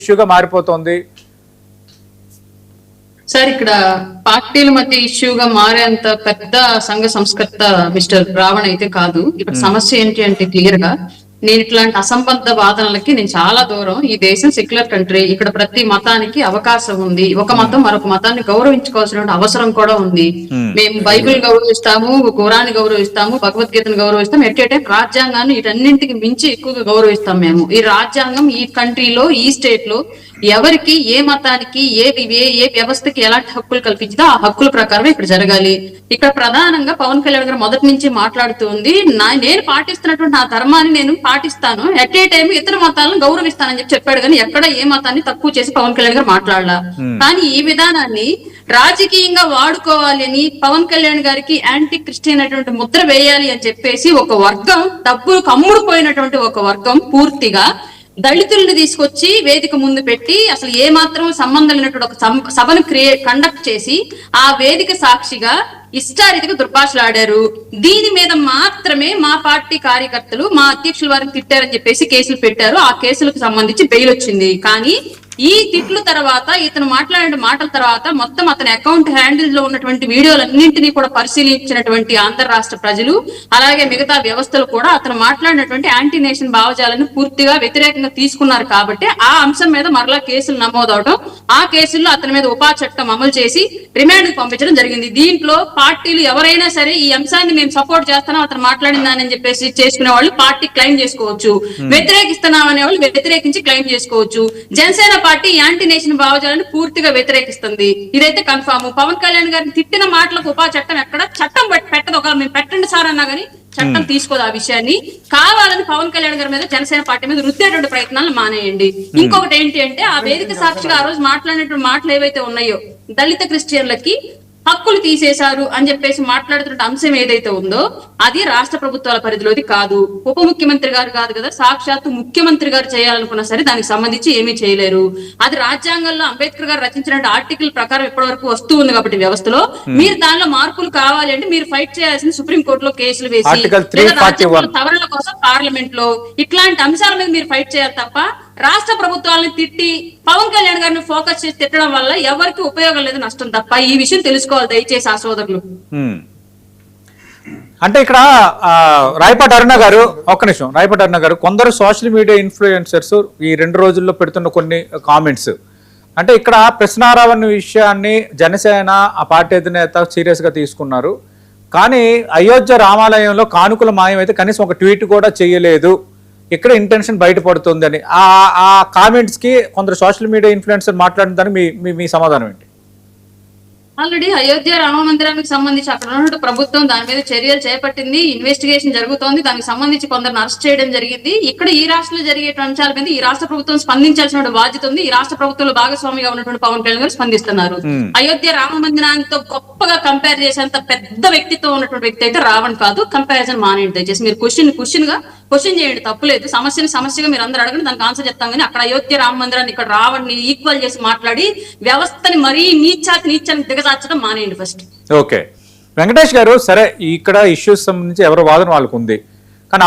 ఇష్యూగా మారిపోతుంది. సార్ ఇక్కడ పార్టీల మధ్య ఇష్యూగా మారేంత పెద్ద సంఘ సంస్కర్త మిస్టర్ రావణ్ అయితే కాదు. ఇక్కడ సమస్య ఏంటి అంటే క్లియర్ గా నేను ఇట్లాంటి అసంబద్ధ వాదనలకి నేను చాలా దూరం. ఈ దేశం సెక్యులర్ కంట్రీ, ఇక్కడ ప్రతి మతానికి అవకాశం ఉంది. ఒక మతం మరొక మతాన్ని గౌరవించుకోవాల్సిన అవసరం కూడా ఉంది. మేము బైబిల్ గౌరవిస్తాము, ఖురాన్ గౌరవిస్తాము, భగవద్గీతను గౌరవిస్తాం, ఎట్ ఏ టైం రాజ్యాంగాన్ని వీటన్నింటికి మించి ఎక్కువగా గౌరవిస్తాం మేము. ఈ రాజ్యాంగం ఈ కంట్రీలో, ఈ స్టేట్ లో ఎవరికి, ఏ మతానికి, ఏ వ్యవస్థకి ఎలాంటి హక్కులు కల్పించిందో ఆ హక్కుల ప్రకారం ఇక్కడ జరగాలి. ఇక్కడ ప్రధానంగా పవన్ కళ్యాణ్ గారు మొదటి నుంచి మాట్లాడుతూ ఉంది, నేను పాటిస్తున్నటువంటి నా ధర్మాన్ని నేను పాటిస్తాను, ఎట్ ఏ టైం ఇతర మతాలను గౌరవిస్తానని చెప్పాడు. కానీ ఎక్కడ ఏ మతాన్ని తక్కువ చేసి పవన్ కళ్యాణ్ గారు మాట్లాడలా. కానీ ఈ విధానాన్ని రాజకీయంగా వాడుకోవాలి అని పవన్ కళ్యాణ్ గారికి యాంటీ క్రిస్టియన్ అనేటువంటి ముద్ర వేయాలి అని చెప్పేసి ఒక వర్గం, డబ్బులు కమ్ముడుపోయినటువంటి ఒక వర్గం పూర్తిగా దళితుల్ని తీసుకొచ్చి వేదిక ముందు పెట్టి అసలు ఏ మాత్రం సంబంధం లేనటువంటి ఒక సభను కండక్ట్ చేసి ఆ వేదిక సాక్షిగా ఇష్టారీతిగా దుర్భాషలాడారు. దీని మీద మాత్రమే మా పార్టీ కార్యకర్తలు మా అధ్యక్షుల వారిని తిట్టారని చెప్పేసి కేసులు పెట్టారు. ఆ కేసులకు సంబంధించి బెయిల్ వచ్చింది. కానీ ఈ తిట్ల తర్వాత, ఇతను మాట్లాడిన మాటల తర్వాత మొత్తం అతని అకౌంట్ హ్యాండిల్ లో ఉన్నటువంటి వీడియోలన్నింటినీ కూడా పరిశీలించినటువంటి ఆంధ్ర రాష్ట్ర ప్రజలు, అలాగే మిగతా వ్యవస్థలు కూడా అతను మాట్లాడినటువంటి యాంటీ నేషన్ భావజాలను పూర్తిగా వ్యతిరేకంగా తీసుకున్నారు. కాబట్టి ఆ అంశం మీద మరలా కేసులు నమోదవడం, ఆ కేసుల్లో అతని మీద ఉపా చట్టం అమలు చేసి రిమాండ్ కు పంపించడం జరిగింది. దీంట్లో పార్టీలు ఎవరైనా సరే ఈ అంశాన్ని మేము సపోర్ట్ చేస్తున్నాం, అతను మాట్లాడిందని చెప్పేసి చేసుకునే వాళ్ళు పార్టీ క్లెయిమ్ చేసుకోవచ్చు, వ్యతిరేకిస్తున్నాం అనే వాళ్ళు వ్యతిరేకించి క్లెయిమ్ చేసుకోవచ్చు. జనసేన పార్టీ యాంటీ నేషన్ భావజాలను పూర్తిగా వ్యతిరేకిస్తుంది. ఇదైతే కన్ఫామ్. పవన్ కళ్యాణ్ గారిని తిట్టిన మాటలకు ఉపా చట్టం ఎక్కడ చట్టం పెట్టదు. ఒక మేము పెట్టండి సార్ అన్నా గానీ చట్టం తీసుకోదు. ఆ విషయాన్ని కావాలని పవన్ కళ్యాణ్ గారి మీద, జనసేన పార్టీ మీద రుద్దేటువంటి ప్రయత్నాలు మానేయండి. ఇంకొకటి ఏంటి అంటే ఆ వేదిక సాక్షిగా ఆ రోజు మాట్లాడినటువంటి మాటలు ఏవైతే ఉన్నాయో, దళిత క్రిస్టియన్లకి హక్కులు తీసేశారు అని చెప్పేసి మాట్లాడుతున్న అంశం ఏదైతే ఉందో అది రాష్ట్ర ప్రభుత్వాల పరిధిలోది కాదు. ఉప ముఖ్యమంత్రి గారు కాదు కదా, సాక్షాత్తు ముఖ్యమంత్రి గారు చేయాలనుకున్నా సరే దానికి సంబంధించి ఏమీ చేయలేరు. అది రాజ్యాంగంలో అంబేద్కర్ గారు రచించిన ఆర్టికల్ ప్రకారం ఇప్పటి వరకు వస్తూ ఉంది. కాబట్టి వ్యవస్థలో మీరు దానిలో మార్పులు కావాలి అంటే మీరు ఫైట్ చేయాల్సింది సుప్రీం కోర్టులో కేసులు వేసి, సవరణల కోసం పార్లమెంట్ లో ఇట్లాంటి అంశాల మీద మీరు ఫైట్ చేయాలి తప్ప రాష్ట్ర ప్రభుత్వాలను తిట్టి పవన్ కళ్యాణ్ గారిని ఫోకస్ చేసి తిట్టడం వల్ల ఎవరికి ఉపయోగం లేదు, నష్టం తప్ప. ఈ విషయం తెలుసుకోవాలి దయచేసి ఆ సోదరులు. అంటే ఇక్కడ రాయపాటి అరుణ గారు, ఒక్క నిమిషం, రాయపాటి అరుణ గారు, కొందరు సోషల్ మీడియా ఇన్ఫ్లుయెన్సర్స్ ఈ 2 రోజుల్లో పెడుతున్న కొన్ని కామెంట్స్ అంటే ఇక్కడ ప్రశ్నారావణ విషయాన్ని జనసేన ఆ పార్టీ అధినేత సీరియస్ గా తీసుకున్నారు. కానీ అయోధ్య రామాలయంలో కానుకల మాయం అయితే కనీసం ఒక ట్వీట్ కూడా చేయలేదు, ఇక్కడ ఇంటెన్షన్ బయటపడుతుంది అని ఆ కామెంట్స్ కి కొందరు సోషల్ మీడియా ఇన్ఫ్లుయెన్సర్ మాట్లాడిన దానికి మీ సమాధానం ఏంటి? ఆల్రెడీ అయోధ్య రామ మందిరానికి సంబంధించి అక్కడ ఉన్నటువంటి ప్రభుత్వం దాని మీద చర్యలు చేపట్టింది, ఇన్వెస్టిగేషన్ జరుగుతోంది, దానికి సంబంధించి కొందరిని అరెస్ట్ చేయడం జరిగింది. ఇక్కడ ఈ రాష్ట్రంలో జరిగే అంశాల మీద ఈ రాష్ట్ర ప్రభుత్వం స్పందించాల్సిన బాధ్యత ఉంది. ఈ రాష్ట్ర ప్రభుత్వంలో భాగస్వామిగా ఉన్నటువంటి పవన్ కళ్యాణ్ గారు స్పందిస్తున్నారు. అయోధ్య రామ మందిరాంతో గొప్పగా కంపేర్ చేసేంత పెద్ద వ్యక్తిత్వం ఉన్నటువంటి వ్యక్తి అయితే రావణ్ కాదు. కంపారిజన్ మానేయండి దయచేసి. మీరు క్వశ్చన్ చేయండి, తప్పులేదు. సమస్యగా మీరు అందరూ అడగండి, దానికి ఆన్సర్ చెప్తాం. కానీ అక్కడ అయోధ్య రామ మందిరాన్ని ఇక్కడ రావణ్ని ఈక్వల్ చేసి మాట్లాడి వ్యవస్థని మరీ నీచాన్ని దిగజార్చడం మానేయండి ఫస్ట్. ఓకే వెంకటేష్ గారు, సరే ఇక్కడ ఇష్యూస్ సంబంధించి ఎవరి వాదన వాళ్ళకు ఉంది. కానీ